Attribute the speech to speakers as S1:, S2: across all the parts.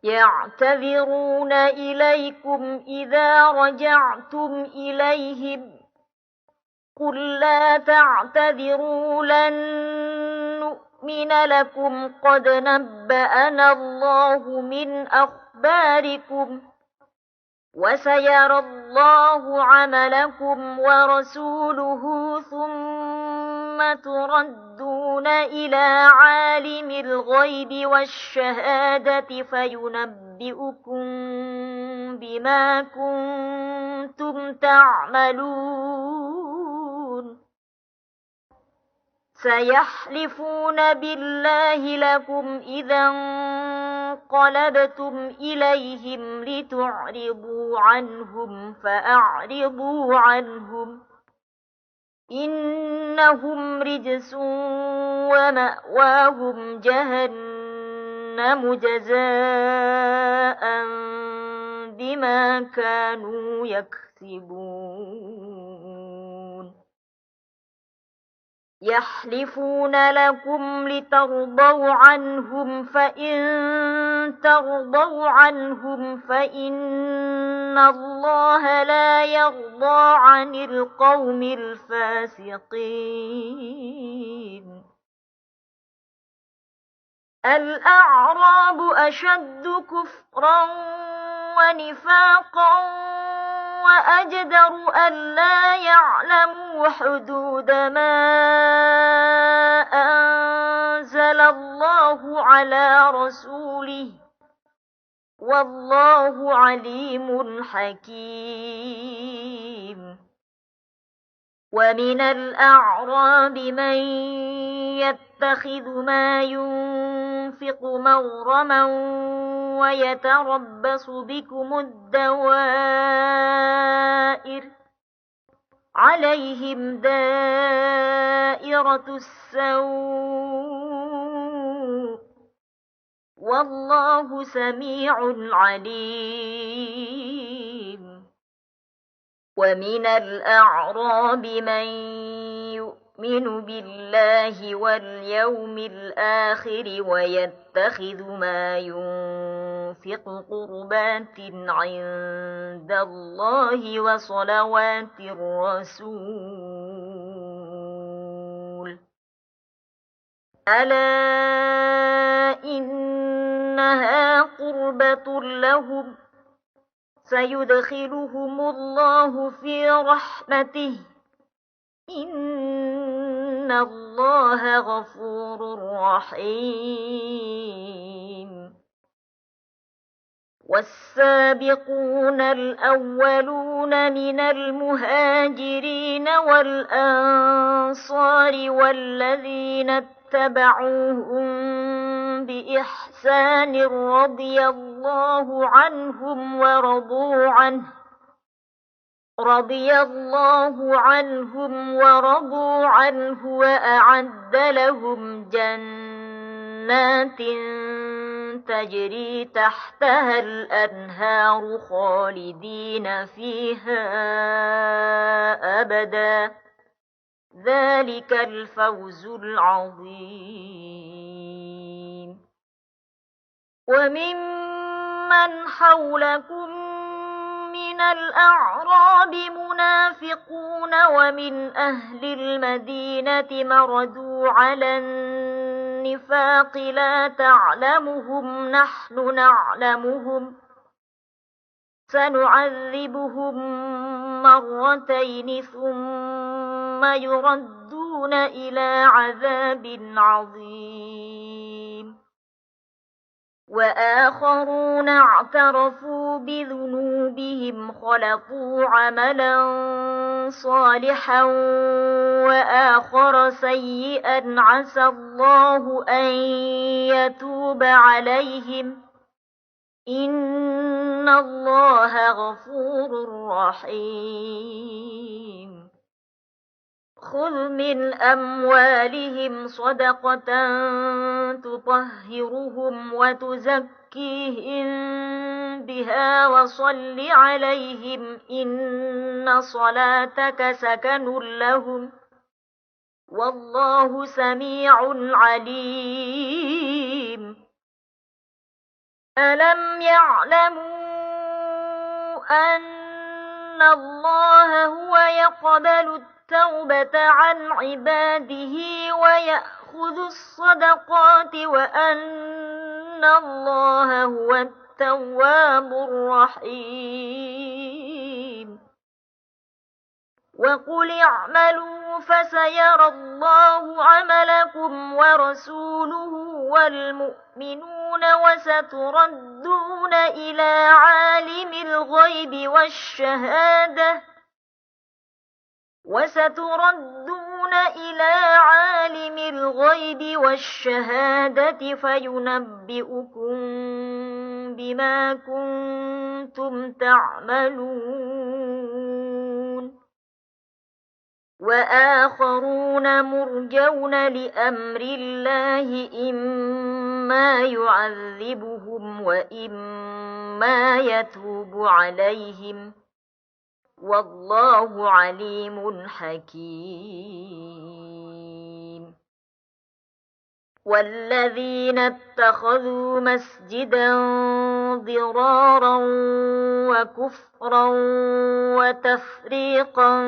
S1: يعتذرون إليكم إذا رجعتم إليهم قل لا تعتذروا لن نؤمن لكم قد نبأنا الله من أخباركم وسيرى الله عملكم ورسوله ثم تردون إلى عالم الغيب والشهادة فينبئكم بما كنتم تعملون سيحلفون بالله لكم إذا انقلبتم إليهم لتعرضوا عنهم فأعرضوا عنهم إنهم رجس ومأواهم جهنم جزاء بما كانوا يكسبون يحلفون لكم لترضوا عنهم فإن ترضوا عنهم فإن الله لا يرضى عن القوم الفاسقين الأعراب أشد كفرا ونفاقا وأجدر ألا يعلموا حدود ما أنزل الله على رسوله والله عليم حكيم ومن الأعراب من يتخذ ما ينفق مغرما ويتربص بكم الدوائر عليهم دائرة السوء والله سميع عليم ومن الأعراب من يؤمن بالله واليوم الآخر ويتخذ ما ينفق قربات عند الله وصلوات الرسول ألا إنها قربة لهم سيدخلهم الله في رحمته إن الله غفور رحيم والسابقون الأولون من المهاجرين والأنصار والذين اتبعوهم بإحسان رضي الله عنهم ورضوا عنه وأعد لهم جنات تجري تحتها الأنهار خالدين فيها أبدا ذلك الفوز العظيم وممن حولكم من الأعراب منافقون ومن أهل المدينة مردوا على النفاق لا تعلمهم نحن نعلمهم سنعذبهم مرتين ثم يردون إلى عذاب عظيم وآخرون اعترفوا بذنوبهم خلطوا عملا صالحا وآخر سيئا عسى الله أن يتوب عليهم إن الله غفور رحيم خذ من أموالهم صدقة تطهرهم وتزكيهم بها وصل عليهم إن صلاتك سكن لهم والله سميع عليم ألم يعلموا أن الله هو يقبل التوبة عن عباده ويأخذ الصدقات وأن الله هو التواب الرحيم وقل اعملوا فسيرى الله عملكم ورسوله والمؤمنون وستردون إلى عالم الغيب والشهادة فينبئكم بما كنتم تعملون وآخرون مرجون لأمر الله إما يعذبهم وإما يتوب عليهم والله عليم حكيم والذين اتخذوا مسجدا ضرارا وكفرا وتفريقا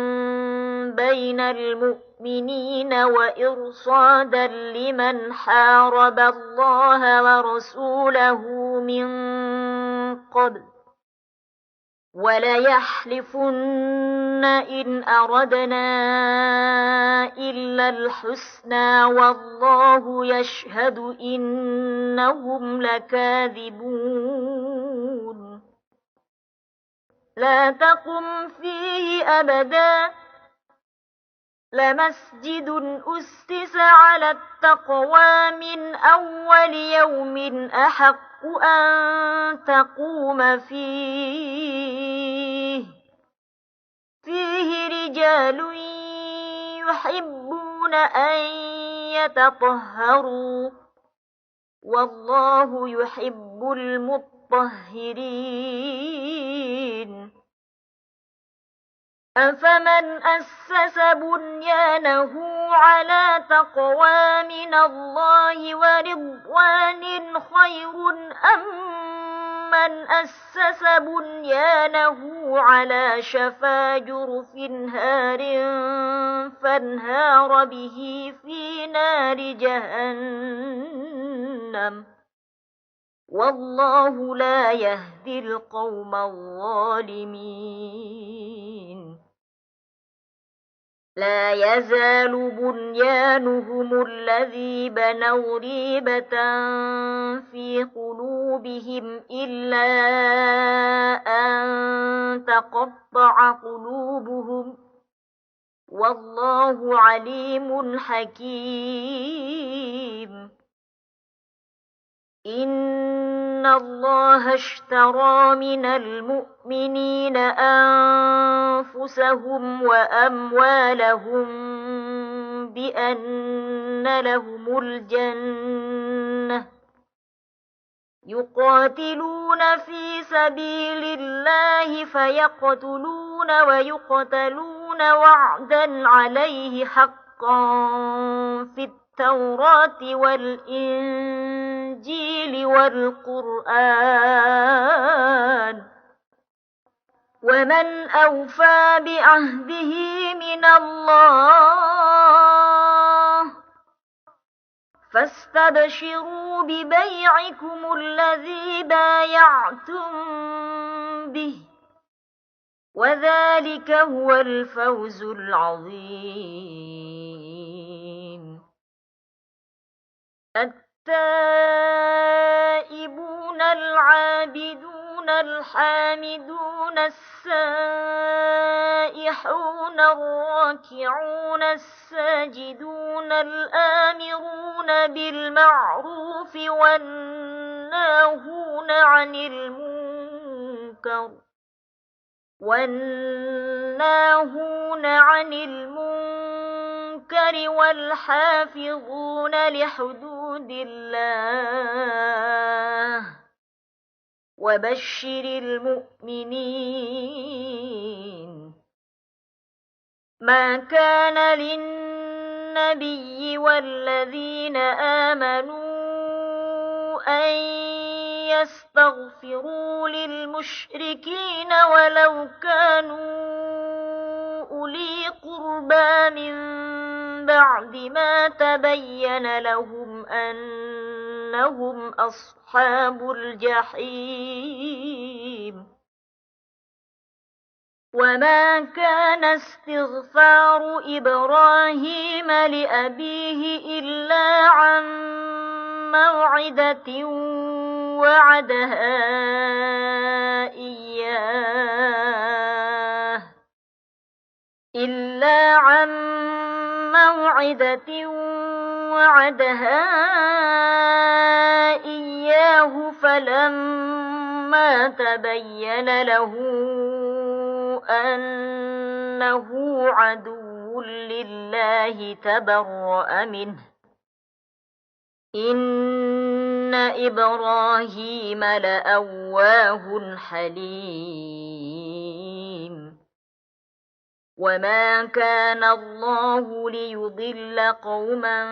S1: بين المؤمنين وإرصادا لمن حارب الله ورسوله من قبل وليحلفن إن أردنا إلا الحسنى والله يشهد إنهم لكاذبون لا تقم فيه أبدا لمسجد أسس على التقوى من أول يوم أحق أن تقوم فيه رجال يحبون أن يتطهروا والله يحب المطهرين أفمن أسس بنيانه على تقوى من الله ورضوان خير أم من أسس بنيانه على شفا جرف هار فانهار به في نار جهنم والله لا يهدي القوم الظالمين لا يزال بنيانهم الذي بنوا ريبة في قلوبهم إلا أن تقطع قلوبهم والله عليم حكيم إن الله اشترى من المؤمنين أنفسهم وأموالهم بأن لهم الجنة يقاتلون في سبيل الله فيقتلون ويقتلون وعدا عليه حقا في التوراة والإنجيل والقرآن ومن أوفى بعهده من الله فاستبشروا ببيعكم الذي بايعتم به وذلك هو الفوز العظيم التائبون العابدون الحامدون السائحون الراكعون الساجدون الآمرون بالمعروف والناهون عن المنكر والحافظون لحدود الله وبشر المؤمنين ما كان للنبي والذين آمنوا أن يستغفروا للمشركين ولو كانوا أولي قربى من بعد ما تبين لهم أنهم أصحاب الجحيم وما كان استغفار إبراهيم لأبيه إلا عن موعدة وعدها إياه فلما تبين له أنه عدو لله تبرأ منه إن إبراهيم لأواه حليم وما كان الله ليضل قوما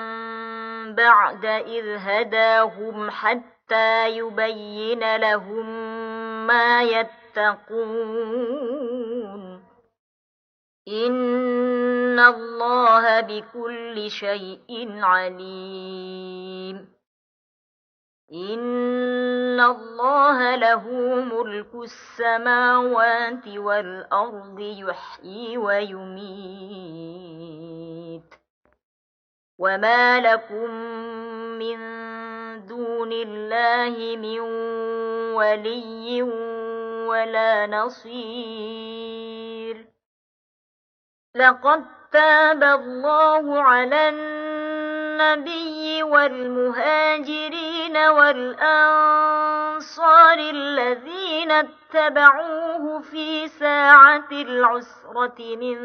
S1: بعد إذ هداهم حتى يبين لهم ما يتقون إن الله بكل شيء عليم إن الله له ملك السماوات والأرض يحيي ويميت وما لكم من دون الله من ولي ولا نصير لقد تاب الله على النبي والمهاجرين والأنصار الذين اتبعوه في ساعة العسرة من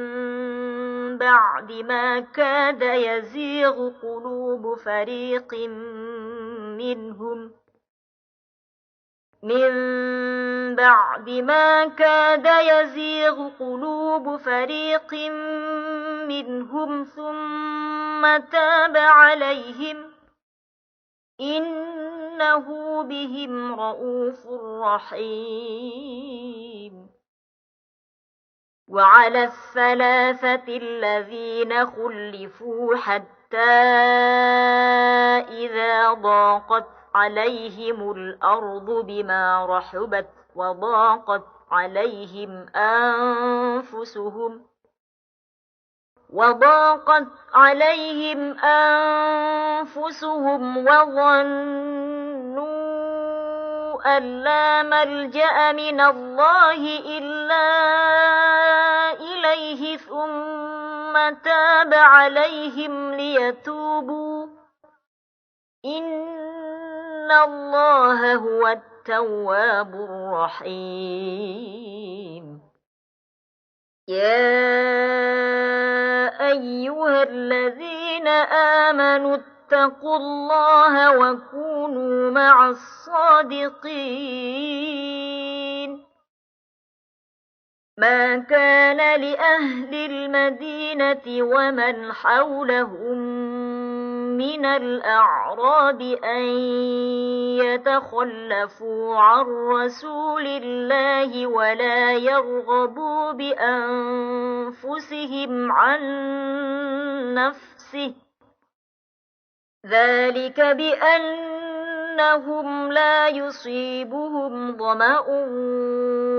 S1: بعد ما كاد يزيغ قلوب فريق منهم ثم تاب عليهم إنه بهم رءوف رحيم وعلى الثلاثة الذين خلفوا حتى إذا ضاقت عليهم الأرض بما رحبت وضاقت عليهم أنفسهم وظنوا أن لا ملجأ من الله إلا إليه ثم تاب عليهم ليتوبوا إن الله هو التواب الرحيم يا أيها الذين آمنوا اتقوا الله وكونوا مع الصادقين ما كان لأهل المدينة ومن حولهم من الأعراب أن يتخلفوا عن رسول الله ولا يرغبوا بأنفسهم عن نفسه ذلك بأنهم لا يصيبهم ظمأ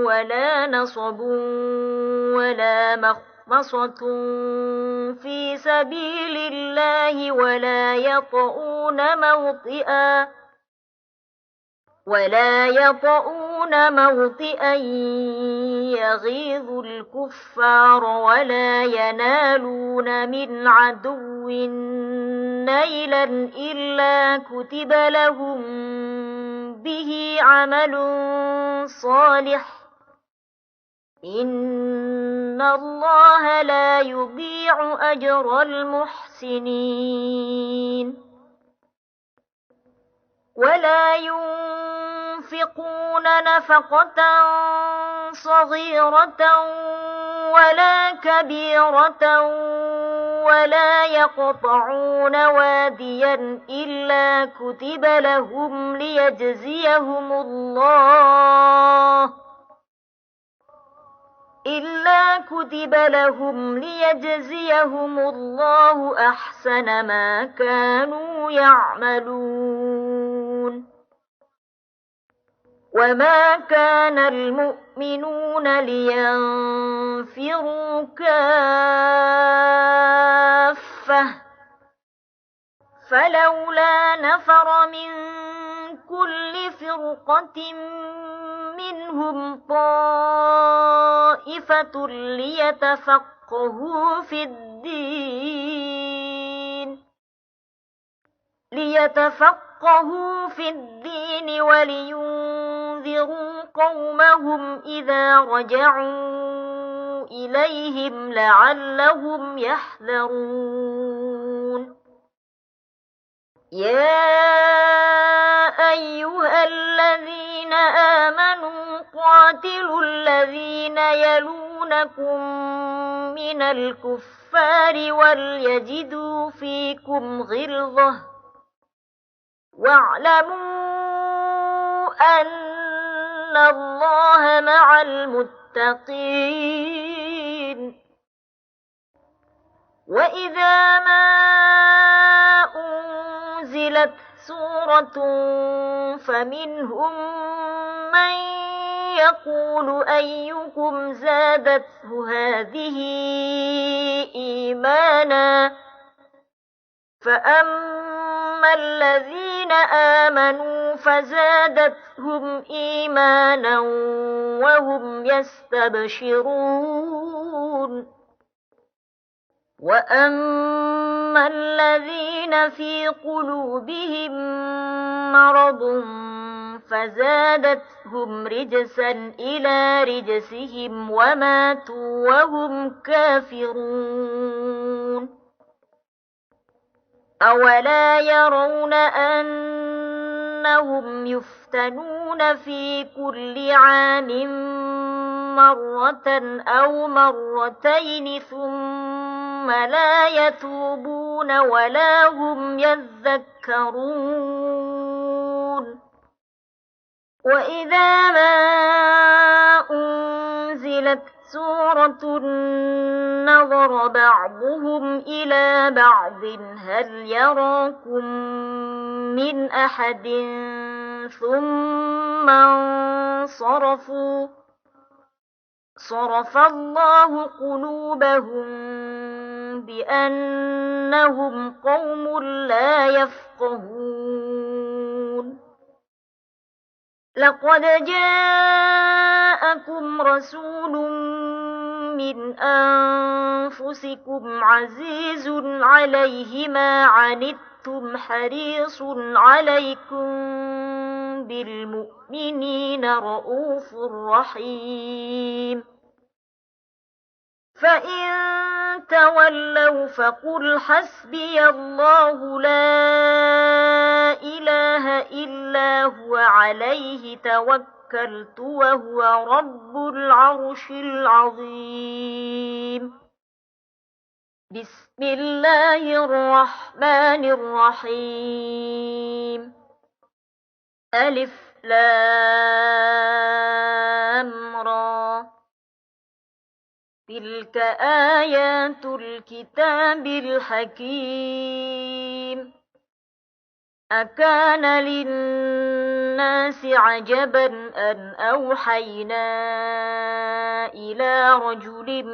S1: ولا نصب ولا مخمصة في سبيل الله ولا يطؤون موطئا يغيظ الكفار ولا ينالون من عدو نيلا إلا كتب لهم به عمل صالح إن الله لا يضيع أجر المحسنين ولا ينفقون نفقة صغيرة ولا كبيرة ولا يقطعون واديا إلا كتب لهم ليجزيهم الله أحسن ما كانوا يعملون. وما كان المؤمنون لينفروا كافة فلولا نفر من كل فرقة منهم طائفة ليتفقهوا في الدين ولينذروا قومهم إذا رجعوا إليهم لعلهم يحذرون. يا أيها الذين آمنوا قاتلوا الذين يلونكم من الكفار وليجدوا فيكم غلظة واعلموا أن الله مع المتقين. وإذا ما أنزلت سورة فمنهم من يقول أيكم زادته هذه إيمانا فأما الذين آمنوا فزادتهم إيمانا وهم يستبشرون. وأما الذين في قلوبهم مرض فزادتهم رجسا إلى رجسهم وماتوا وهم كافرون. أولا يرون أنهم يفتنون في كل عام مرة أو مرتين ثم لا يتوبون ولا هم يذكرون. وإذا ما أنزلت سورة نظر بعضهم إلى بعض هل يراكم من أحد ثم انصرفوا صرف الله قلوبهم بأنهم قوم لا يفقهون. لقد جاءكم رسول من أنفسكم عزيز عليه ما عنتم حريص عليكم بالمؤمنين رؤوف رحيم. فإن تولوا فقل حسبي الله لا إله إلا هو عليه توكلت وهو رب العرش العظيم. بسم الله الرحمن الرحيم. ألف لام را تلك آيات الكتاب الحكيم. أكان للناس عجبا أن أوحينا إلى رجل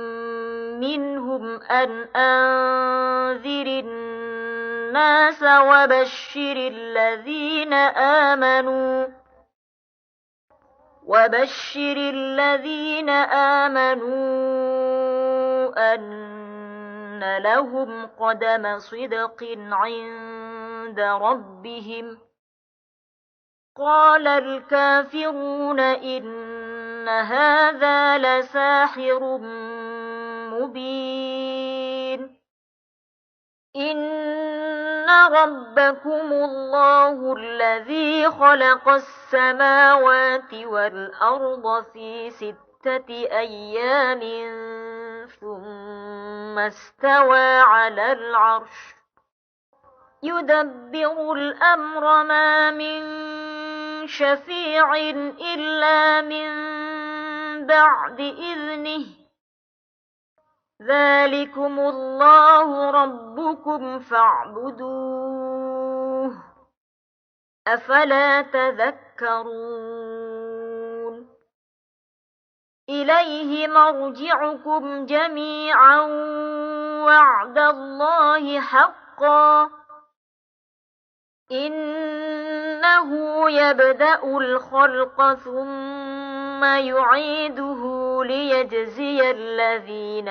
S1: منهم أن أنذر الناس وبشر الذين آمنوا أن لهم قدم صدق عند ربهم. قال الكافرون إن هذا لساحر مبين. إن ربكم الله الذي خلق السماوات والأرض في 6 أيام ثم استوى على العرش يدبر الأمر ما من شفيع إلا من بعد إذنه ذلكم الله ربكم فاعبدوه أفلا تذكرون إليه مرجعكم جميعا وعد الله حقا إنه يبدأ الخلق ثم يعيده ليجزي الذين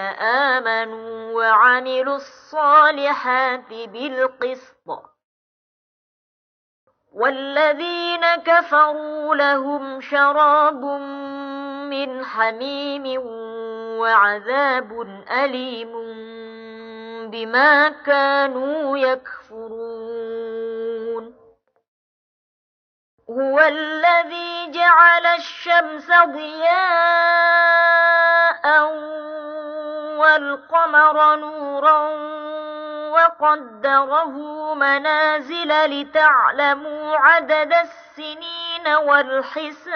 S1: آمنوا وعملوا الصالحات بالقسط والذين كفروا لهم شراب من حميم وعذاب أليم بما كانوا يكفرون هو الذي جعل الشمس ضياء والقمر نورا وقدره منازل لتعلموا عدد السنين والحساب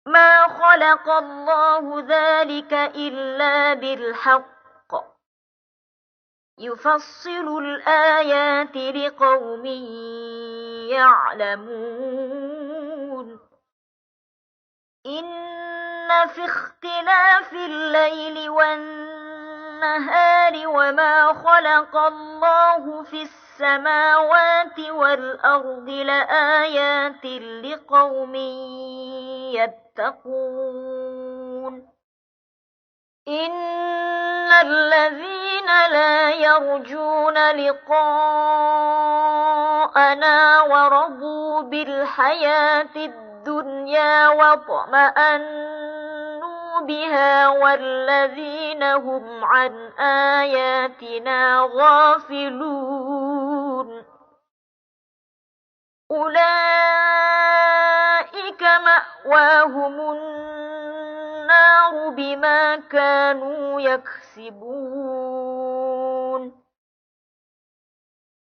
S1: ما خلق الله ذلك إلا بالحق يفصل الآيات لقوم يعلمون إن في اختلاف الليل والنهار وما خلق الله في السماوات والأرض لآيات لقوم يتقون إن الذين لا يرجون لقاءنا ورضوا بالحياة الدنيا واطمأنوا بها والذين هم عن آياتنا غافلون أولئك مأواهم النار بما كانوا يكسبون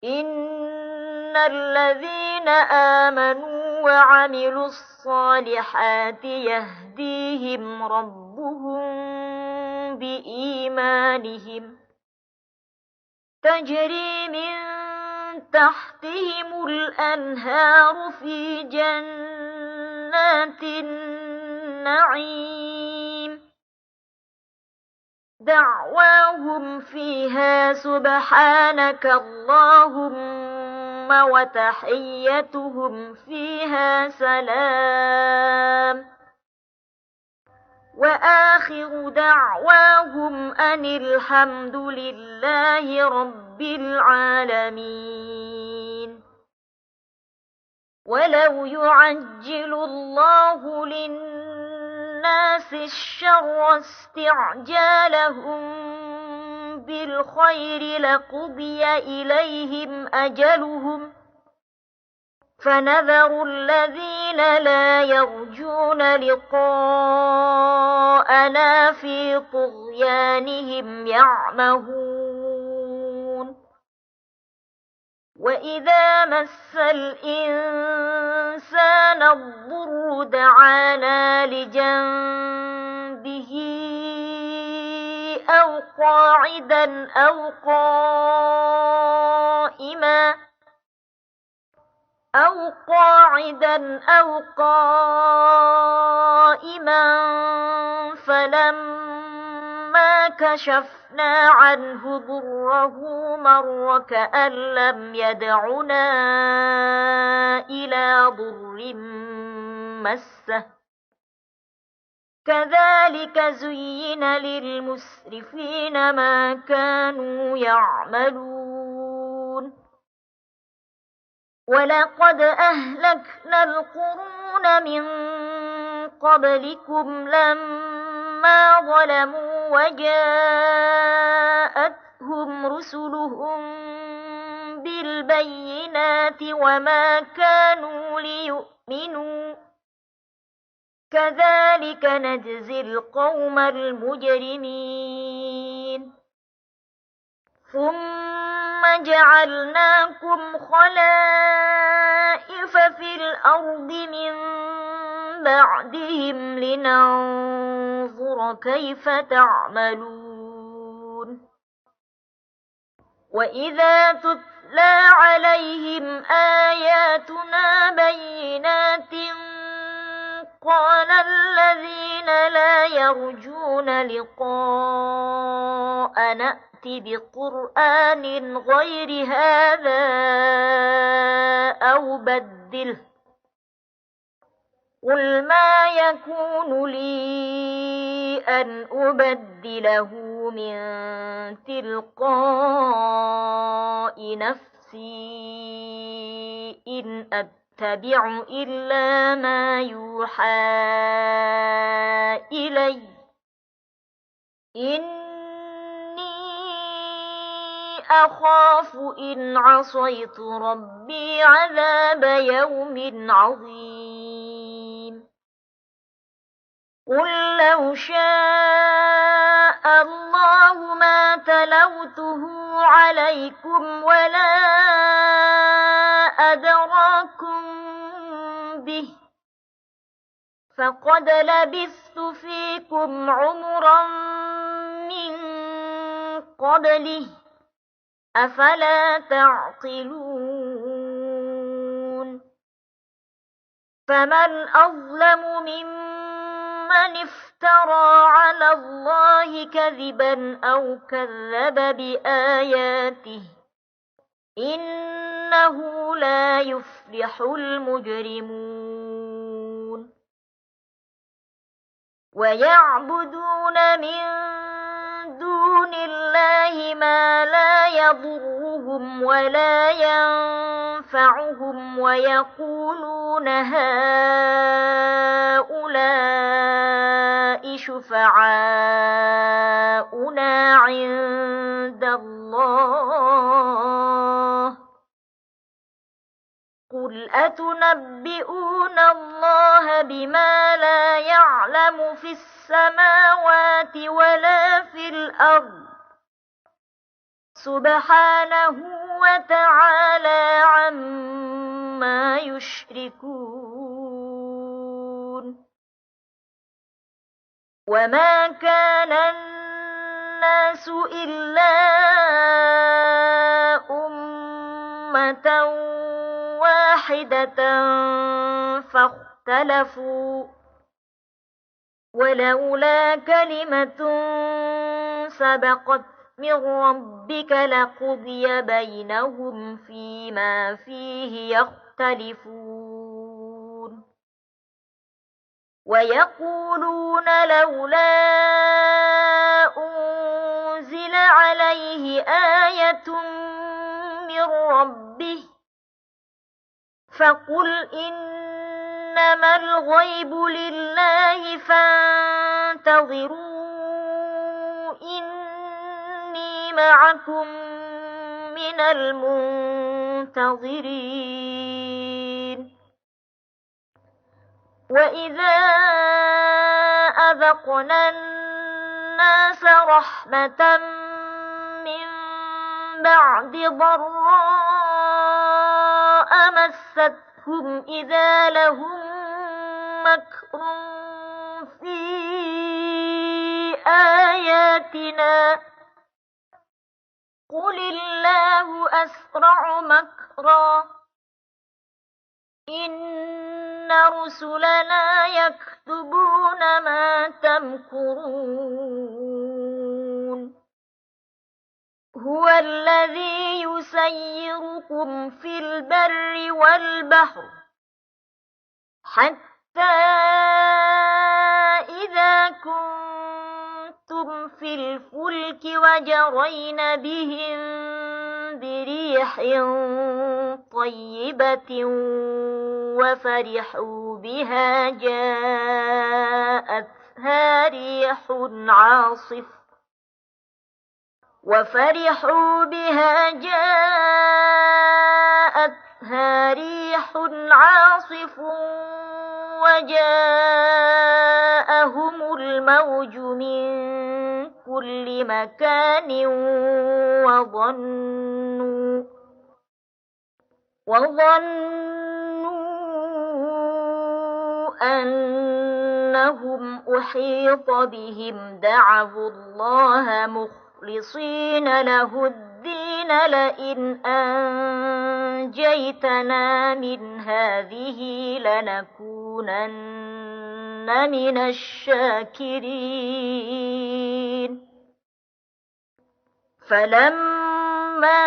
S1: إن الذين آمنوا وعملوا الصالحات يهديهم ربهم بإيمانهم تجري من تحتهم الأنهار في جنات النعيم دعواهم فيها سبحانك اللهم وتحيتهم فيها سلام وآخر دعواهم أن الحمد لله رب العالمين ولو يعجل الله للناس الشر استعجالهم بالخير لقضي إليهم أجلهم فنذر الذين لا يرجون لقاءنا في طغيانهم يعمهون وإذا مس الإنسان الضر دعانا لجنبه أو قاعدا أو قائما فلما كشفنا عنه ضره مر كأن لم يدعنا إلى ضر مسه كذلك زين للمسرفين ما كانوا يعملون ولقد أهلكنا القرون من قبلكم لما ظلموا وجاءتهم رسلهم بالبينات وما كانوا ليؤمنوا كذلك نجزي القوم المجرمين ثم جعلناكم خلائف في الأرض من بعدهم لننظر كيف تعملون وإذا تتلى عليهم آياتنا بينات قال الذين لا يرجون لقاء نأت بقرآن غير هذا أو بدله قل ما يكون لي أن أبدله من تلقاء نفسي إن أتبع إلا ما يوحى إلي إني أخاف إن عصيت ربي عذاب يوم عظيم قل لو شاء الله ما تلوته عليكم ولا أدراكم به فقد لبثت فيكم عمرا من قبله أفلا تعقلون فمن أظلم ممن افترى على الله كذبا أو كذب بآياته إنه لا يفلح المجرمون ويعبدون من دون الله ما لا يضرهم ولا ينفعهم ويقولون هؤلاء شفعاؤنا عند الله قل أتنبئون الله بما لا يعلم في السماوات ولا في الأرض سبحانه وتعالى عما يشركون وما كان الناس إلا أمة واحدة فاختلفوا ولولا كلمة سبقت من ربك لقضي بينهم فيما فيه يختلفون ويقولون لولا أنزل عليه آية من ربه فقل إنما الغيب لله فانتظروا إني معكم من المنتظرين وإذا أذقنا الناس رحمة من بعد ضراء مستهم إذا لهم مكر في آياتنا قل الله أسرع مكرا إن رسلنا يكتبون ما تمكرون هو الذي يسيركم في البر والبحر حتى إذا كنتم في الفلك وجرين بهم بريح طيبة وفرحوا بها جاءتها ريح عاصف وجاءهم الموج من كل مكان وظنوا أنهم أحيط بهم دعوا الله مخلصين له الدين لئن أنجيتنا من هذه لنكونن من الشاكرين فلما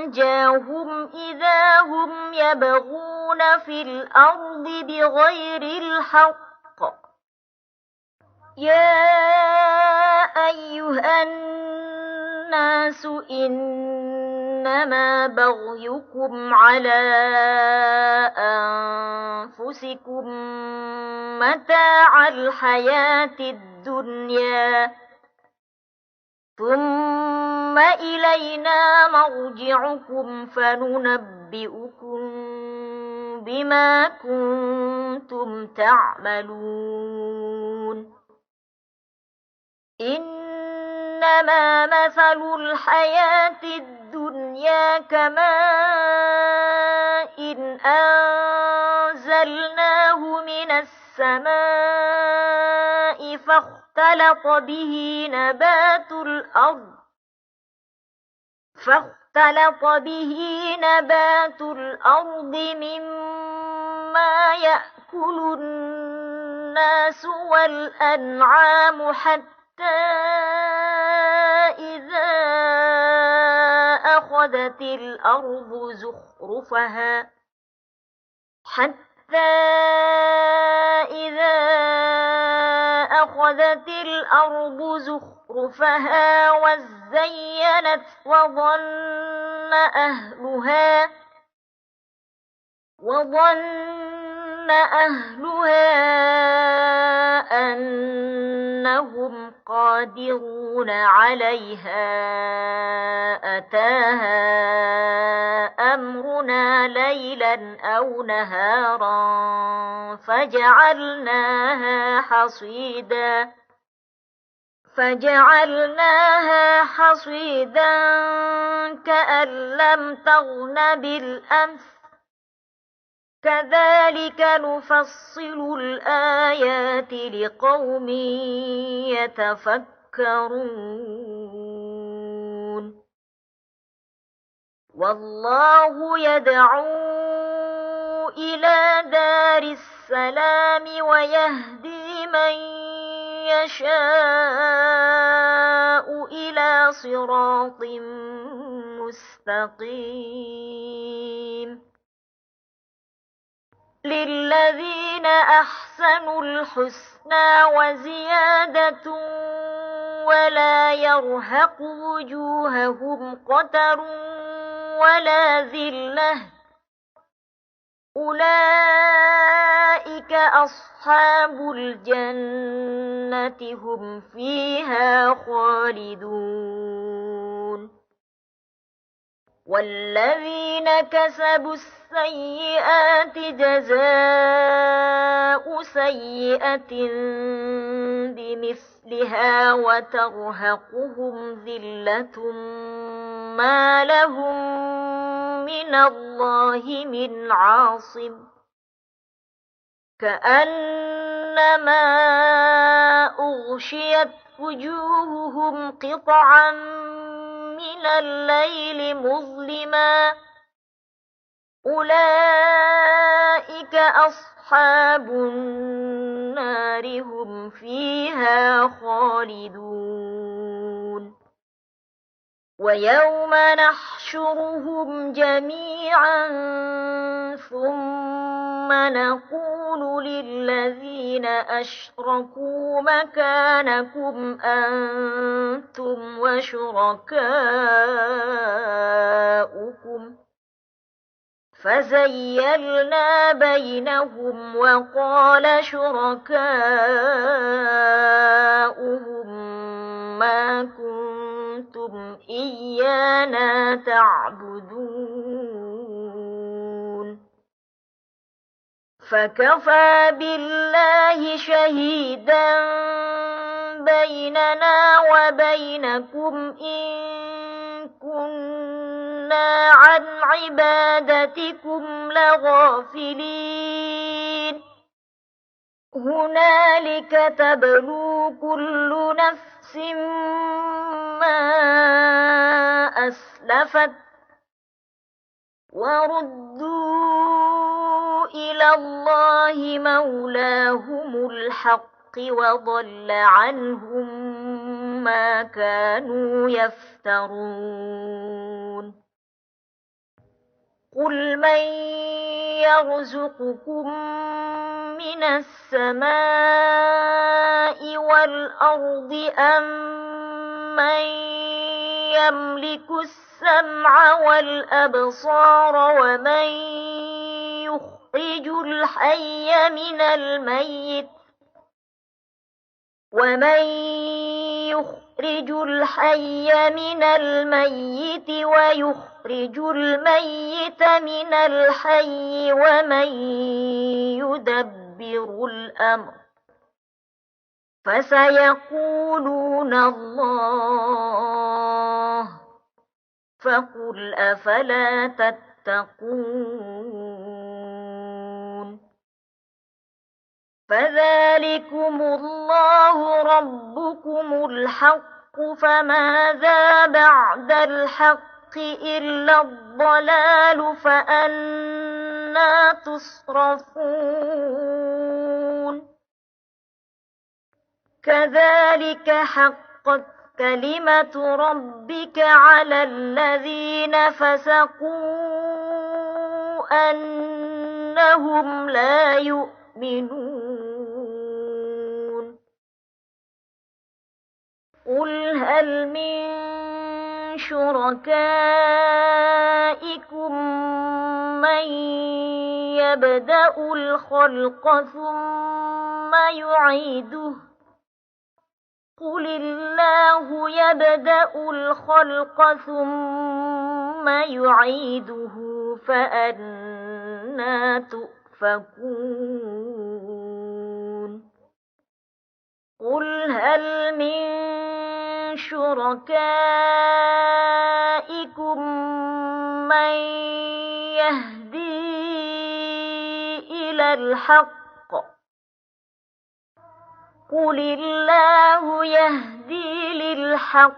S1: أنجاهم إذا هم يبغون في الأرض بغير الحق يا أيها الناس إنما بغيكم على أنفسكم متاع الحياة الدنيا ثم إلينا مرجعكم فننبئكم بما كنتم تعملون إنما مثل الحياة الدنيا كماء إن أنزلناه من السماء فاختلط به نبات الأرض مما يأكل الناس والأنعام حتى إذا أخذت الأرض زخرفها وزينت وظن أهلها أنهم قادرون عليها أتاها أمرنا ليلا أو نهارا فجعلناها حصيدا كأن لم تغن بالأمس كذلك نفصل الآيات لقوم يتفكرون والله يدعو إلى دار السلام ويهدي من يشاء إلى صراط مستقيم للذين أحسنوا الحسنى وزيادة ولا يرهق وجوههم قتر ولا ذلة أولئك أصحاب الجنة هم فيها خالدون والذين كسبوا السيئات جزاء سيئة بمثلها وترهقهم ذلة ما لهم من الله من عاصم كأنما أغشيت وجوههم قطعا من الليل مظلما أولئك أصحاب النار هم فيها خالدون ويوم نحشرهم جميعا ثم نقول للذين أشركوا مكانكم أنتم وشركاؤكم فزيلنا بينهم وقال شركاؤهم ما كنتم إيانا تعبدون فكفى بالله شهيدا بيننا وبينكم إن كنا عن عبادتكم لغافلين هنالك تبلو كل نفس ما أسلفت وردوا إلى الله مولاهم الحق وضل عنهم ما كانوا يفترون قل من يرزقكم من السماء والأرض أم من يملك السمع والأبصار ومن يخرج الحي من الميت ويخرج الميت من الحي ومن يدبر الأمر فسيقولون الله فقل أفلا تتقون فذلكم الله ربكم الحق فماذا بعد الحق إلا الضلال فأنى تصرفون كذلك حقت كلمة ربك على الذين فسقوا أنهم لا يؤمنون قل هل من شركائكم من يبدأ الخلق ثم يعيده قل الله يبدأ الخلق ثم يعيده فأنى تؤفكون قل هل من شركائكم من يهدي إلى الحق قل الله يهدي للحق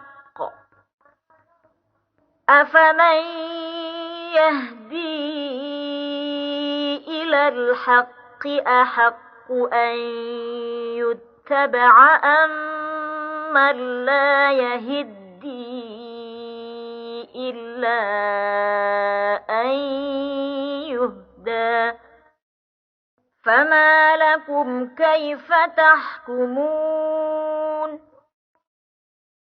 S1: أفمن يهدي إلى الحق أحق أن يتبع أم من لا يهدي إلا أن يهدى فما لكم كيف تحكمون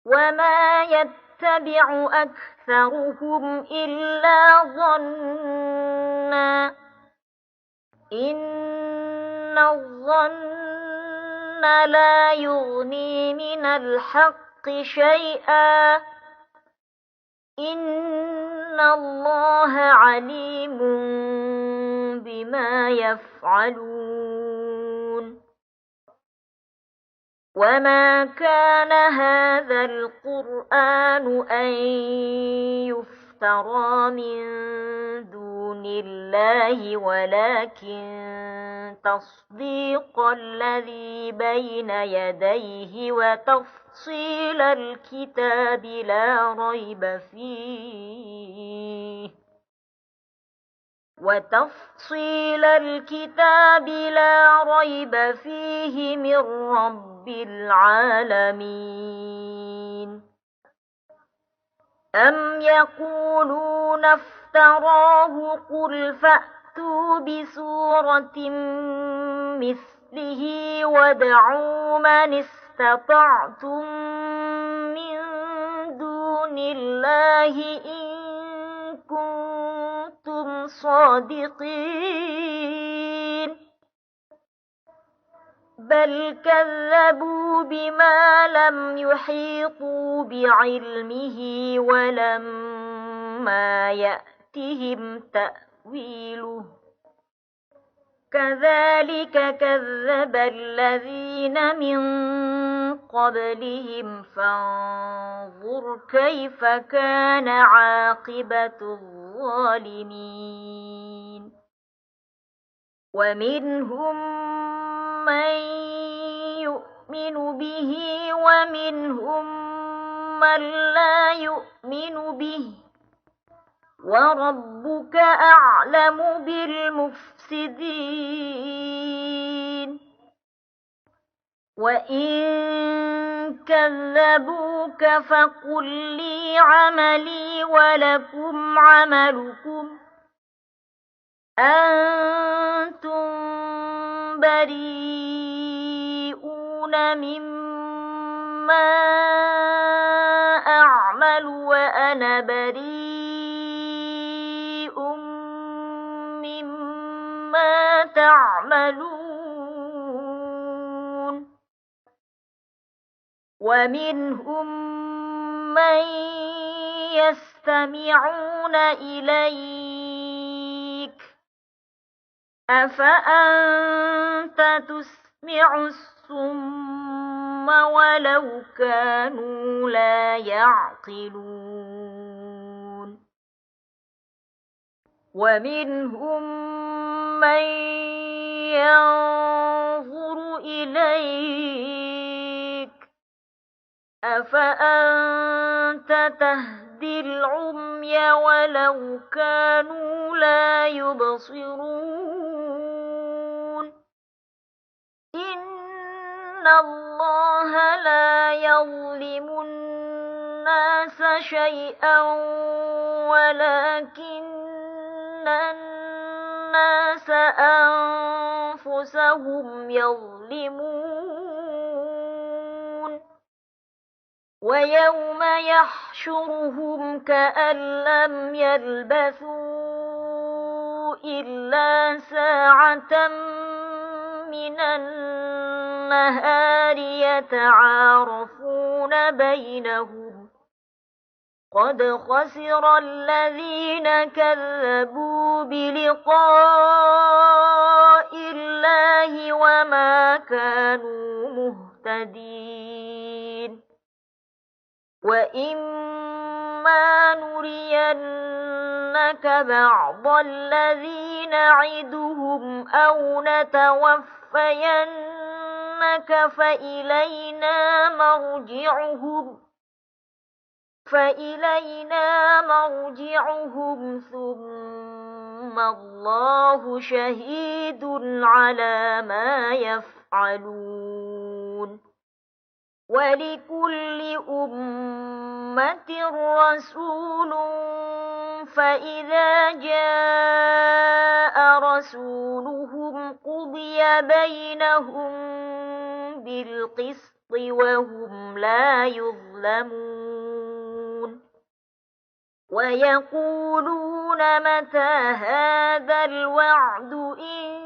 S1: وما يتبع أكثرهم إلا ظنا إن الظن لا يغني من الحق شيئا إن الله عليم بما يفعلون وما كان هذا القرآن أن يفترى من دون الله ولكن تصديق الذي بين يديه وتفصيل الكتاب لا ريب فيه من رب العالمين أم يقولون افتراه قل فأتوا بسورة مثله وادعوا من استطعتم من دون الله إن كنتم صادقين بل كذبوا بما لم يحيطوا بعلمه ولما يأتهم تأويله كذلك كذب الذين من قبلهم فانظر كيف كان عاقبة الظالمين ومنهم من يؤمن به ومنهم من لا يؤمن به وربك أعلم بالمفسدين وإن كذبوك فقل لي عملي ولكم عملكم أنتم بريئون مما أعمل وأنا بريء مما تعملون ومنهم من يستمعون إليك أفأنت تسمع الصم ولو كانوا لا يعقلون ومنهم من ينظر إليك أفأنت تهدي العمي ولو كانوا لا يبصرون إن الله لا يظلم الناس شيئا ولكن الناس أنفسهم يظلمون ويوم يحشرهم كأن لم يلبثوا إلا ساعة من النهار يتعارفون بينهم قد خسر الذين كذبوا بلقاء الله وما كانوا مهتدين وإما نرينك بعض الذي نعدهم أو نتوفينك فإلينا مرجعهم ثم الله شهيد على ما يفعلون ولكل أمة رسول فإذا جاء رسولهم قضي بينهم بالقسط وهم لا يظلمون ويقولون متى هذا الوعد إن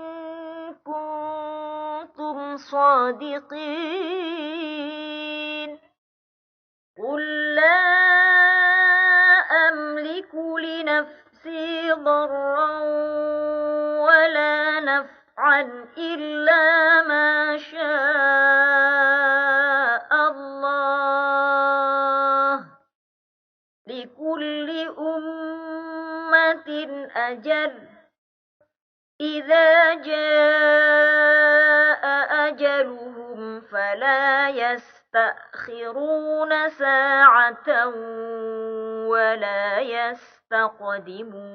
S1: كنتم صادقين قل لا أملك لنفسي ضرا ولا نفعا إلا ما شاء الله لكل أمة أجل إذا جاء أجلهم فلا يستأخرون ساعة ولا يستقدمون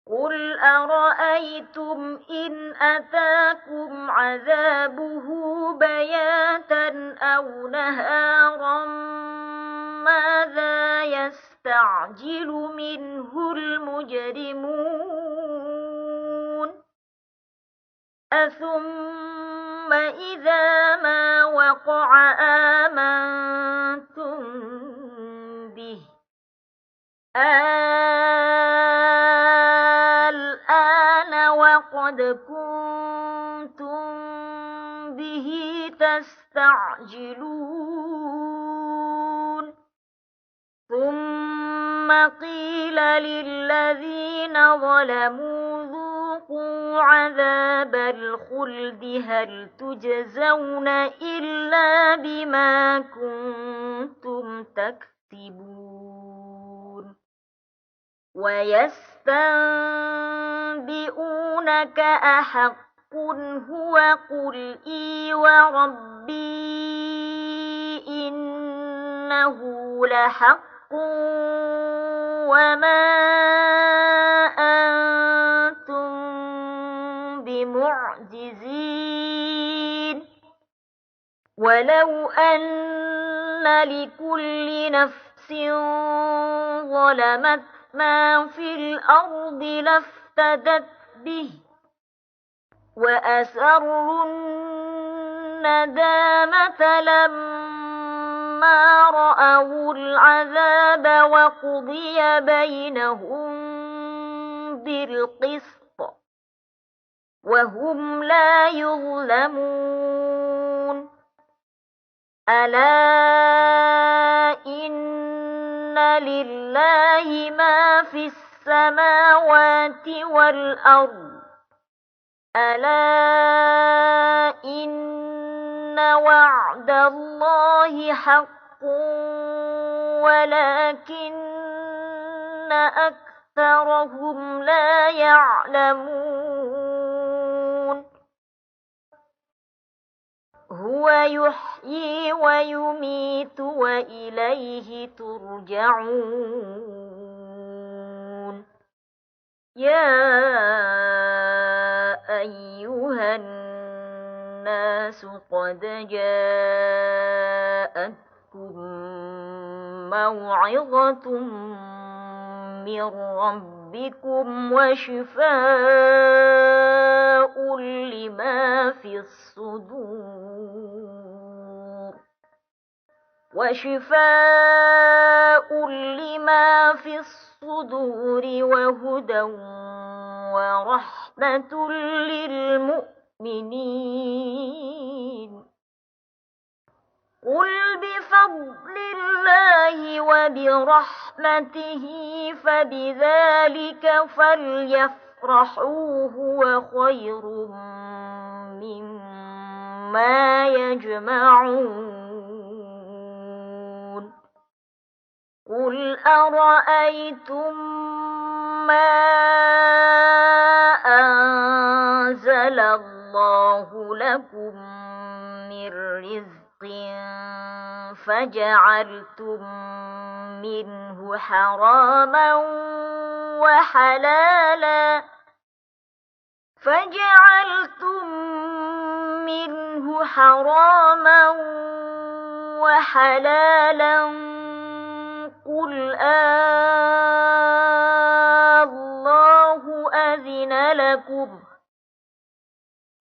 S1: قل أرأيتم إن أتاكم عذابه بياتا أو نهارا ماذا يستعجل منه المجرمون أثم إذا ما وقع آمنتم به الآن وقد كنتم به تستعجلون ثم قيل للذين ظلموا فذوقوا عذاب الخلد هل تجزون إلا بما كنتم تكسبون ويستنبئونك أحق هو قل إي وربي إنه لحق وما أنتم بمعجزين ولو أن لكل نفس ظلمت ما في الأرض لافتدت به وأسروا الندامة لما رأوا العذاب وقضي بينهم بالقسط وهم لا يظلمون ألا إن لله ما في السماوات والأرض ألا إن وعد الله حق ولكن أكثرهم لا يعلمون هو يحيي ويميت وإليه ترجعون يا أيها الناس قد جاءتكم موعظة من ربكم وشفاء لما في الصدور وهدى ورحمة للمؤمنين قل بفضل الله وبرحمته فبذلك فليفرحوا هو خير مما يجمعون قل أرأيتم ما أنزل الله لكم من رزق فجعلتم منه حراما وحلالا قل الله أذن لكم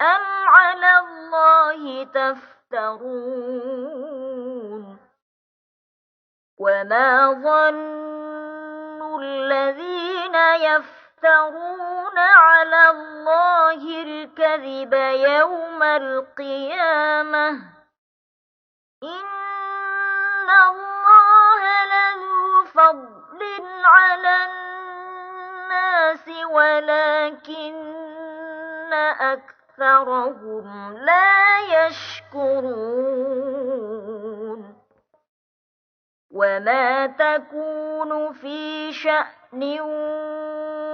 S1: أم على الله تفترون وما ظن الذين يفترون على الله الكذب يوم القيامة إن الله لذو فضل على الناس ولكن أكثرهم لا يشكرون وما تكون في شأن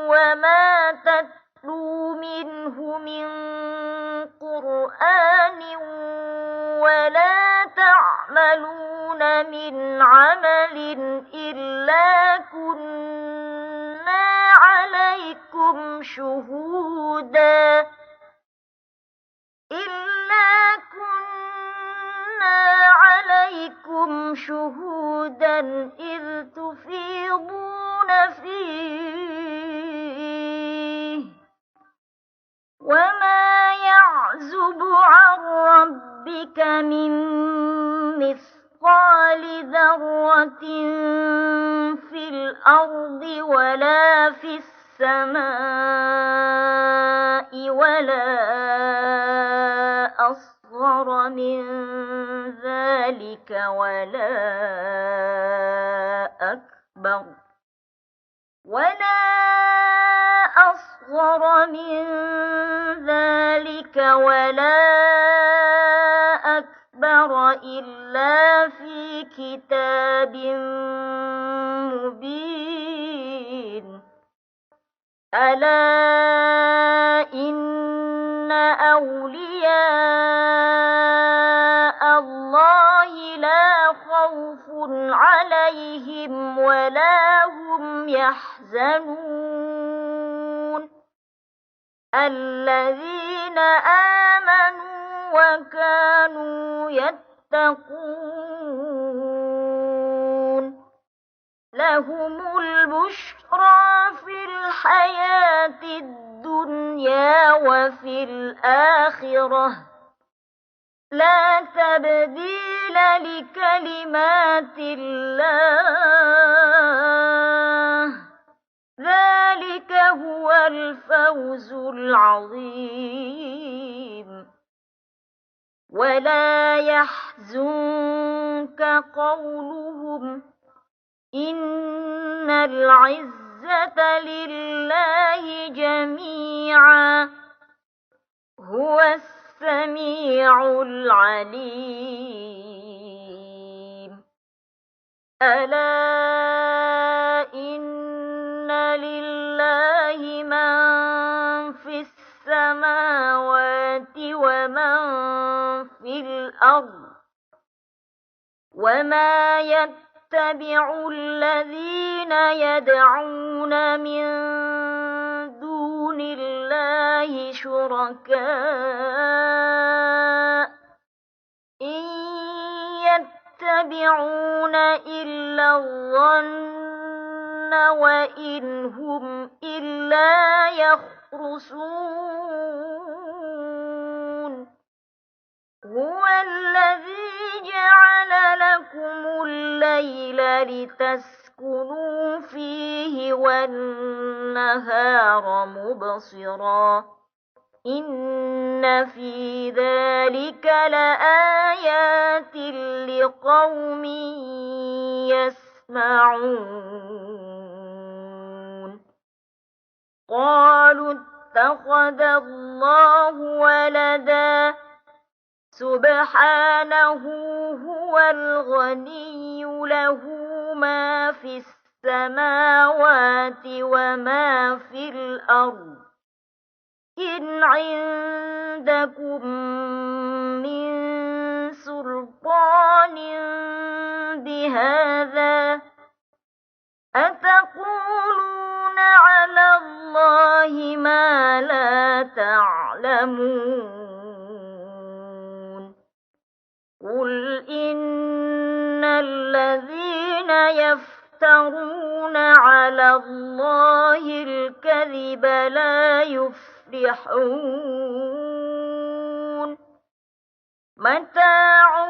S1: وما تتلو منه من قرآن ولا تعملون من عمل إلا كنا عليكم شهودا إذ تفيضون فيه وما يعزب عن ربك من مثقال ذرة في الأرض ولا في السماء ولا أصغر من ذلك ولا أكبر أصغر من ذلك ولا أكبر إلا في كتاب مبين ألا إن أولياء الله لا خوف عليهم ولا هم يحزنون الذين آمنوا وكانوا يتقون لهم البشرى في الحياة الدنيا وفي الآخرة لا تبديل لكلمات الله ذلك هو الفوز العظيم ولا يحزنك قولهم إن العزة لله جميعا هو السميع العليم ألا إن لله من في السماوات ومن في الأرض وما يتبع الذين يدعون من دون الله شركاء إن يتبعون إلا الظن وإن هم إلا يخرصون هو الذي جعل لكم الليل لتسكنوا فيه والنهار مبصرا إن في ذلك لآيات لقوم يسمعون قالوا اتخذ الله ولدا سبحانه هو الغني له ما في السماوات وما في الأرض إن عندكم من سلطان بهذا أتقولون على الله ما لا تعلمون قل إن الذين يفترون على الله الكذب لا يفلحون متاع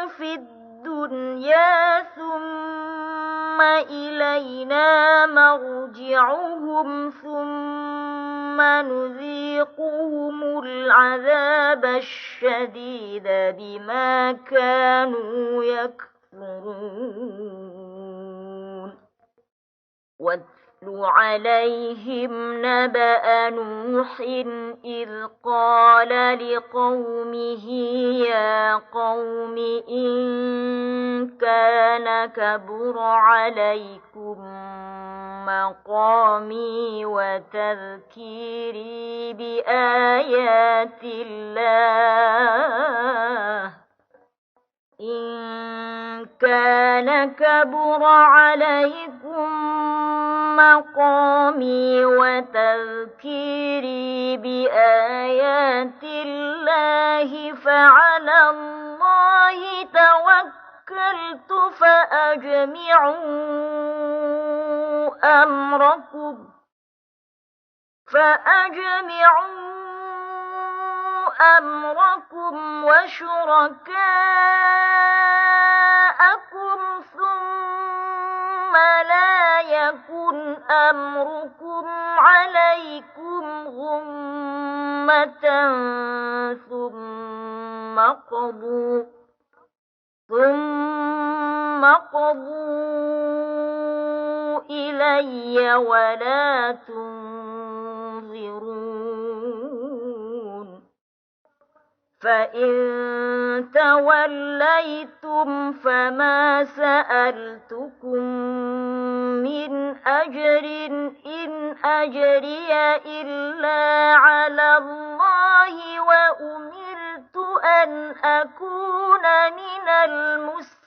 S1: في الدنيا ثم إلينا مرجعهم ثم نذيقهم العذاب الشديد بما كانوا يكفرون واتل عليهم نبأ نوح إذ قال لقومه يا قوم إن كان كبر عليكم مقامي وتذكيري بآيات الله إن كان كبر عليكم مقامي وتذكيري بآيات الله فعلى الله توكلت فأجمعوا أمركم وشركاءكم ثم لا يكن أمركم عليكم غمة ثم قضوا إلي ولا تنظرون فإن توليتم فما سألتكم من أجر إن أجري إلا على الله وأمرت أن أكون من المسلمين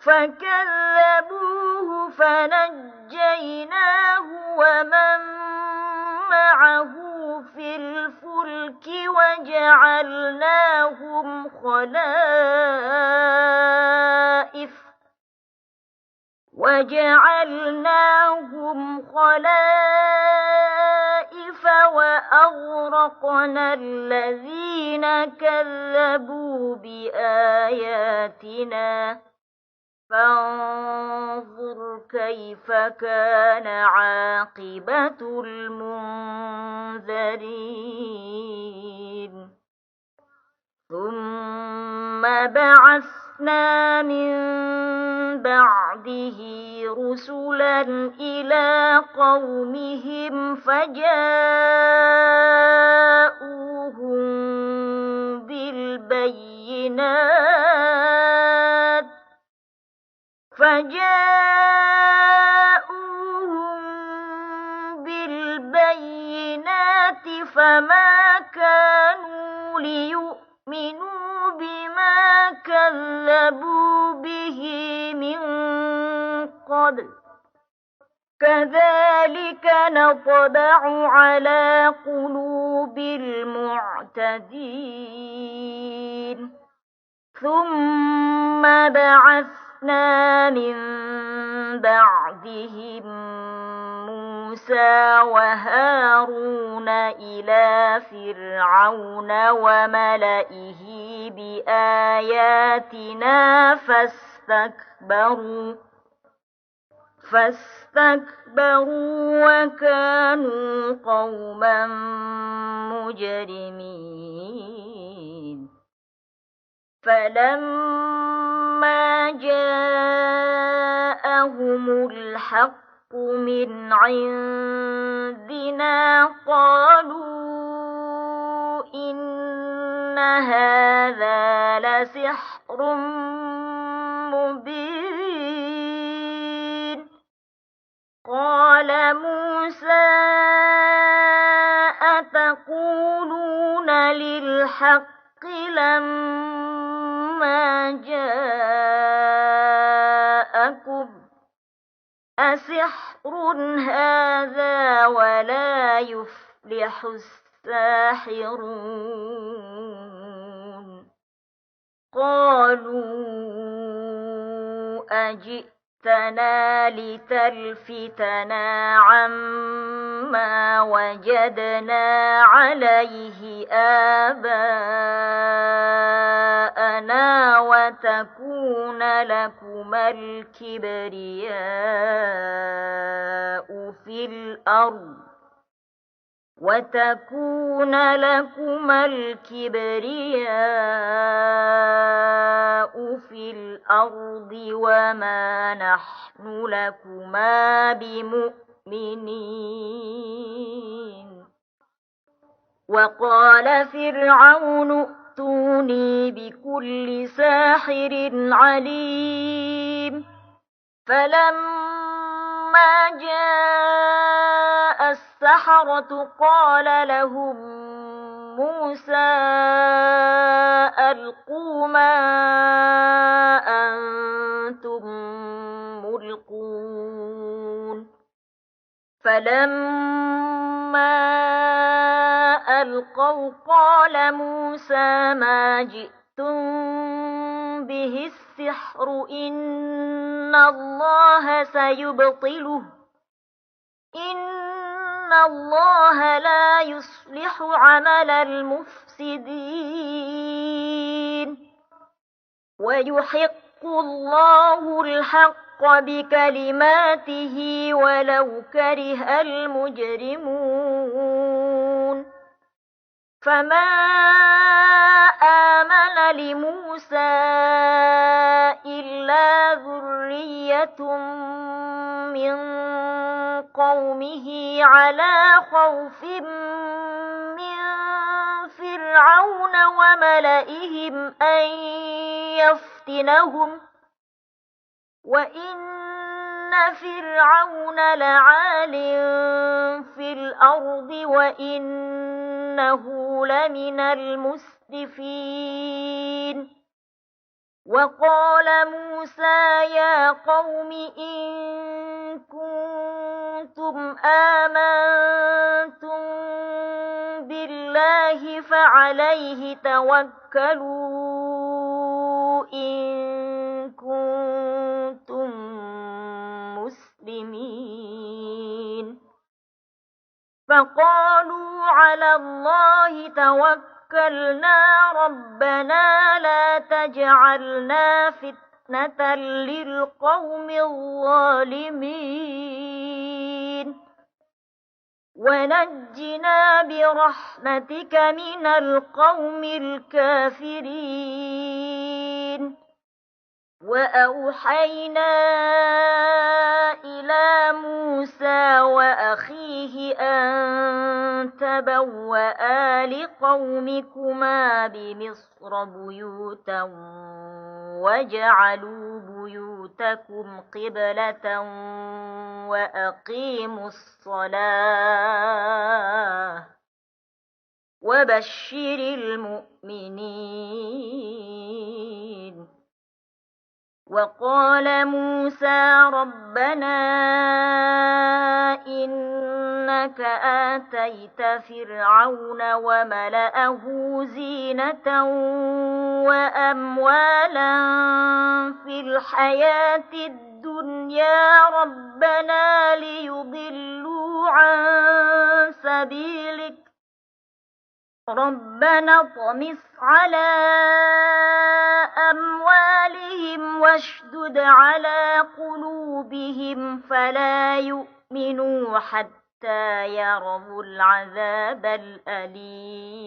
S1: فكذبوه فنجيناه ومن معه في الفلك وجعلناهم خلائف وأغرقنا الذين كذبوا بآياتنا فانظر كيف كان عاقبة المنذرين ثم بعثنا من بعده رسلا إلى قومهم فجاءوهم بالبينات فما كانوا ليؤمنوا بما كذبوا به من قبل كذلك نطبع على قلوب المعتدين ثم بعثنا من بعدهم موسى وهارون إلى فرعون وملئه بآياتنا فاستكبروا وكانوا قوما مجرمين فلما جاءهم الحق من عندنا قالوا إن هذا لسحر مبين قال موسى أتقولون للحق لما جاءكم أسحر هذا ولا يفلح الساحرون قالوا أجئتنا لتلفتنا عما وجدنا عليه آباءنا وتكون لكما الكبرياء في الأرض وما نحن لكما بمؤمنين وقال فرعون ائتوني بكل ساحر عليم فلما جاء السحرة قال لهم موسى ألقوا ما أنتم ملقون فلما ألقوا قال موسى ما جئتم به السحر إن الله سيبطله إن الله لا يصلح عمل المفسدين ويحق الله الحق بكلماته ولو كره المجرمون فما آمن لموسى إلا ذرية من قومه على خوف من فرعون وملئهم أن يفتنهم وإن فرعون لعال في الأرض وإنه لمن المسرفين وقال موسى يا قوم إن كنتم آمنتم بالله فعليه توكلوا إن كنتم مسلمين فقالوا على الله توكلنا ربنا لا تجعلنا فتنة للقوم الظالمين ونجنا برحمتك من القوم الكافرين وأوحينا إلى موسى وأخيه أن تبوأ لقومكما بمصر بيوتا وجعلوا بيوتكم قبلة وأقيموا الصلاة وبشر المؤمنين وقال موسى ربنا إنك آتيت فرعون وملأه زينة وأموالا في الحياة الدنيا ربنا ليضلوا عن سبيلك ربنا اطمس على أموالهم واشدد على قلوبهم فلا يؤمنوا حتى يروا العذاب الأليم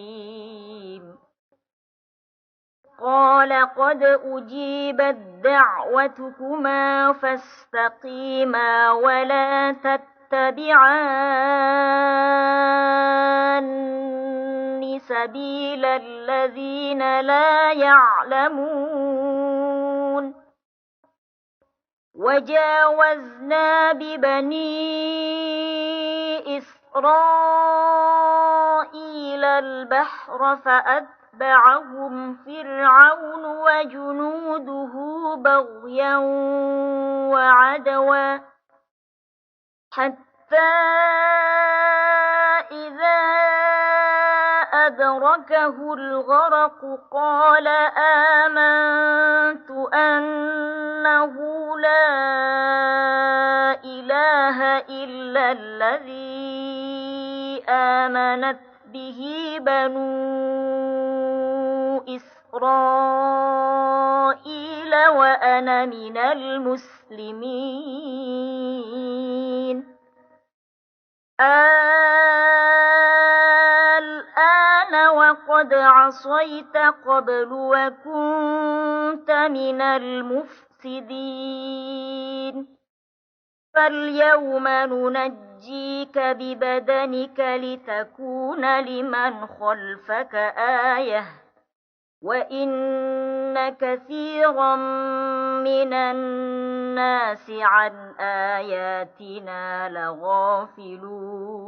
S1: قال قد أجيبت دعوتكما فاستقيما ولا تتبعان سبيل الذين لا يعلمون وجاوزنا ببني إسرائيل البحر فأتبعهم فرعون وجنوده بغيا وعدوا حتى إذا أدركه الغرق قال آمنت أنه لا إله إلا الذي آمنت به بنو إسرائيل وأنا من المسلمين الآن وقد عصيت قبل وكنت من المفسدين فاليوم ننجيك ببدنك لتكون لمن خلفك آية وإن كثيرا من الناس عن آياتنا لغافلون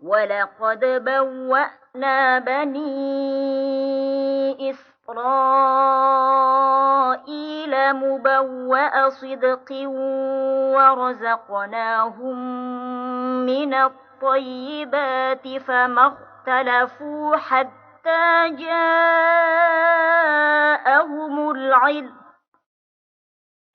S1: ولقد بوأنا بني إسرائيل مبوأ صدق ورزقناهم من الطيبات فما اختلفوا حتى جاءهم العلم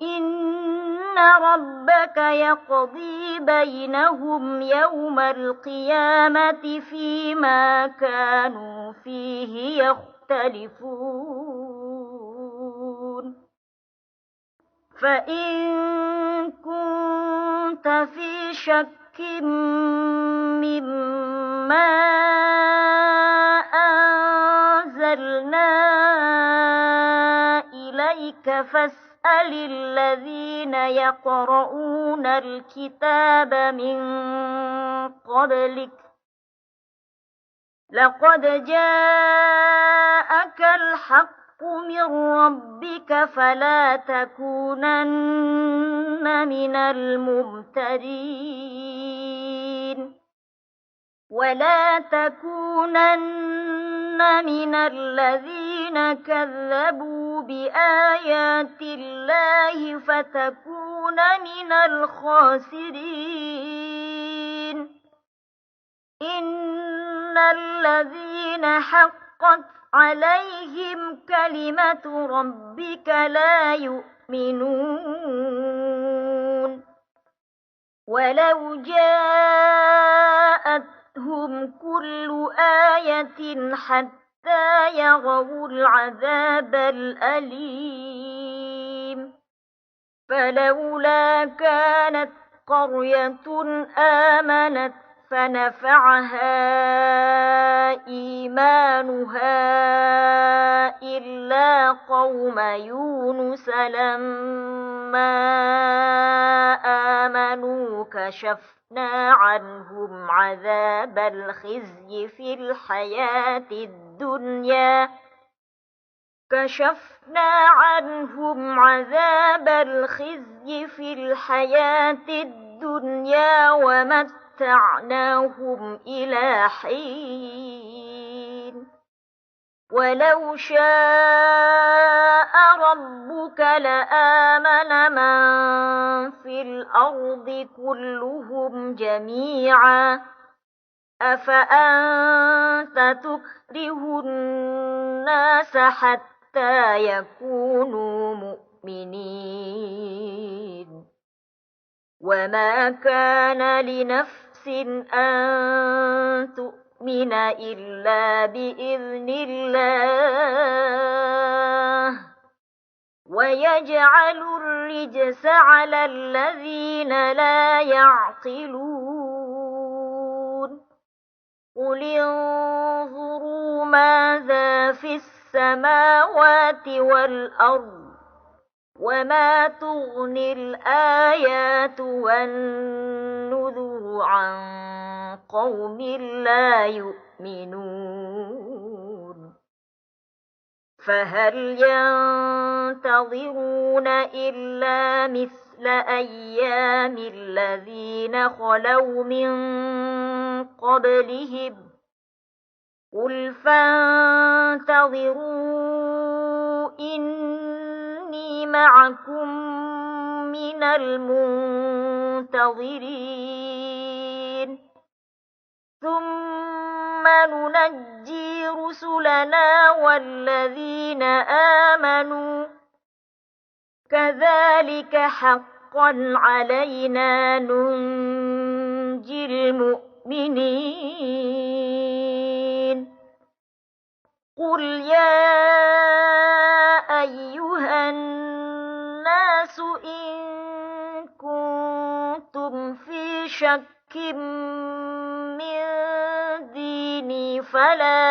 S1: إن ربك يقضي بينهم يوم القيامة فيما كانوا فيه يختلفون فإن كنت في شك مما فاسأل الذين يقرؤون الكتاب من قبلك لقد جاءك الحق من ربك فلا تكونن من الممترين ولا تكونن من الذين كذبوا بآيات الله فتكون من الخاسرين إن الذين حقت عليهم كلمة ربك لا يؤمنون ولو جاءتهم كل آية حتى يروا العذاب الأليم فلولا كانت قرية آمنت فنفعها إيمانها إلا قوم يونس لما آمنوا كشفنا عنهم عذاب الخزي في الحياة الدنيا ومتعناهم إلى حين ولو شاء ربك لآمن من في الأرض كلهم جميعا أفأنت تكره الناس حتى يكونوا مؤمنين وما كان لنفس أن تؤمن إلا بإذن الله ويجعل الرجس على الذين لا يعقلون قل انظروا ماذا في السماوات والأرض وما تغني الآيات والنذر عن قوم لا يؤمنون فهل ينتظرون إلا مثل أيام الذين خلوا من قبلهم قل فانتظروا إني معكم من المنتظرين ثم ننجي رسلنا والذين آمنوا كذلك حقا علينا ننجي المؤمنين قل يا أيها الناس إن كنتم في شك من ديني فلا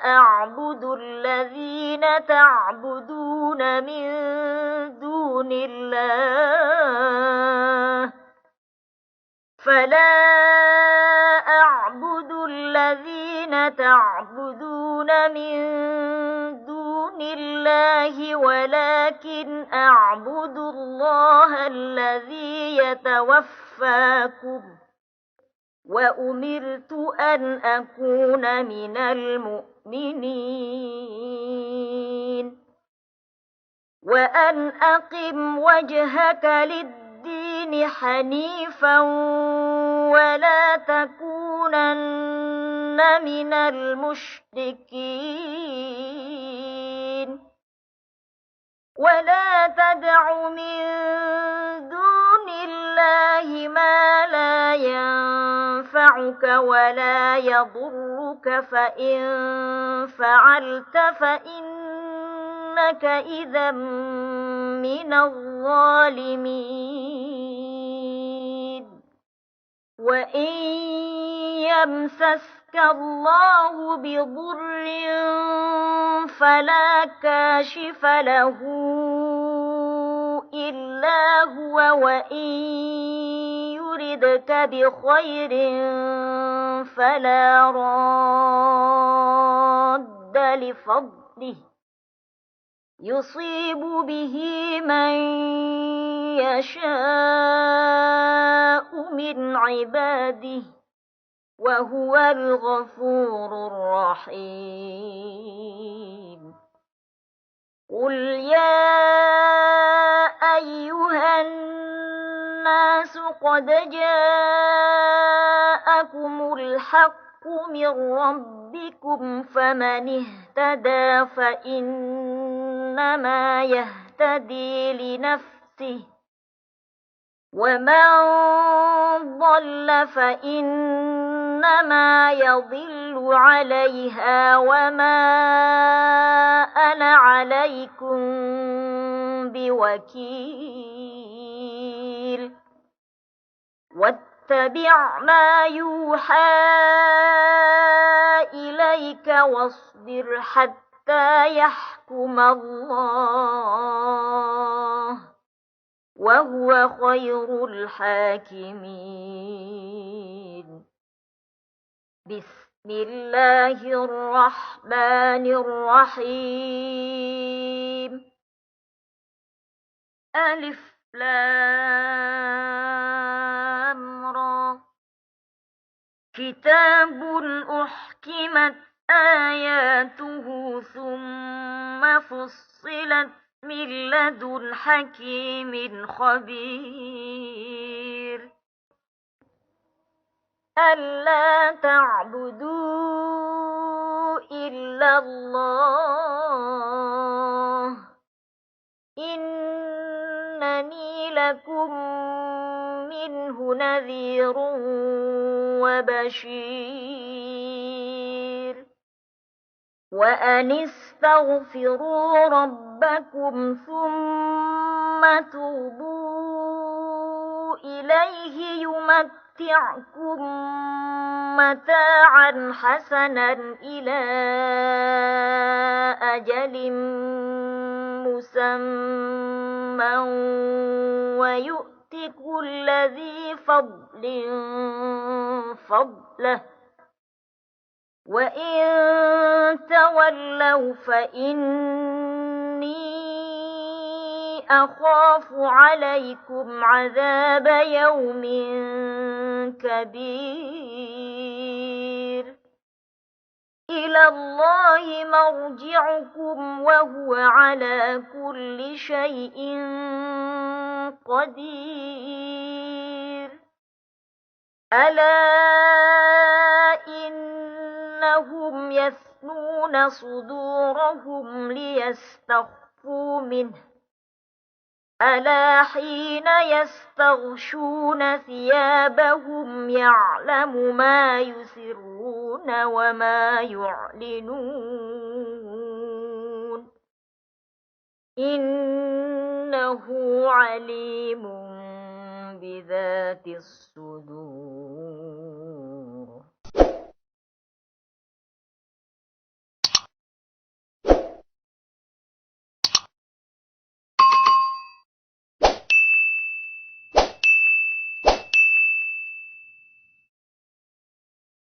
S1: أعبد الذين تعبدون من دون الله ولكن أعبد الله الذي يتوفاكم وأمرت أن أكون من المؤمنين وأن أقم وجهك للدين حنيفا ولا تكونن من المشركين ولا تدع من دون الله ما لا ينفعك ولا يضرك فإن فعلت فإنك إذا من الظالمين وإن يمسسك الله بضر فلا كاشف له إلا هو وإن يردك بخير فلا راد لفضله يصيب به من يشاء من عباده وهو الغفور الرحيم قل يا أيها الناس قد جاءكم الحق من ربكم فمن اهتدى فإنما يهتدي لنفسه ومن ضل فإنما يضل عليها وما أنا عليكم بوكيل واتبع ما يوحى إليك واصبر حتى يحكم الله وهو خير الحاكمين بسم الله الرحمن الرحيم ألف لام را كتاب أحكمت آياته ثم فصلت من لدن حكيم خبير ألا تعبدوا إلا الله إنني لكم منه نذير وبشير وأن استغفروا ربكم ثم توبوا إليه يمتعكم متاعا حسنا إلى أجل مسمى ويؤت كل ذي فضل فضله وإن تولوا فإني أخاف عليكم عذاب يوم كبير إلى الله مرجعكم وهو على كل شيء قدير ألا إنهم يثنون صدورهم ليستخفوا منه ألا حين يستغشون ثيابهم يعلم ما يسرون وما يعلنون إنه عليم بذات الصدور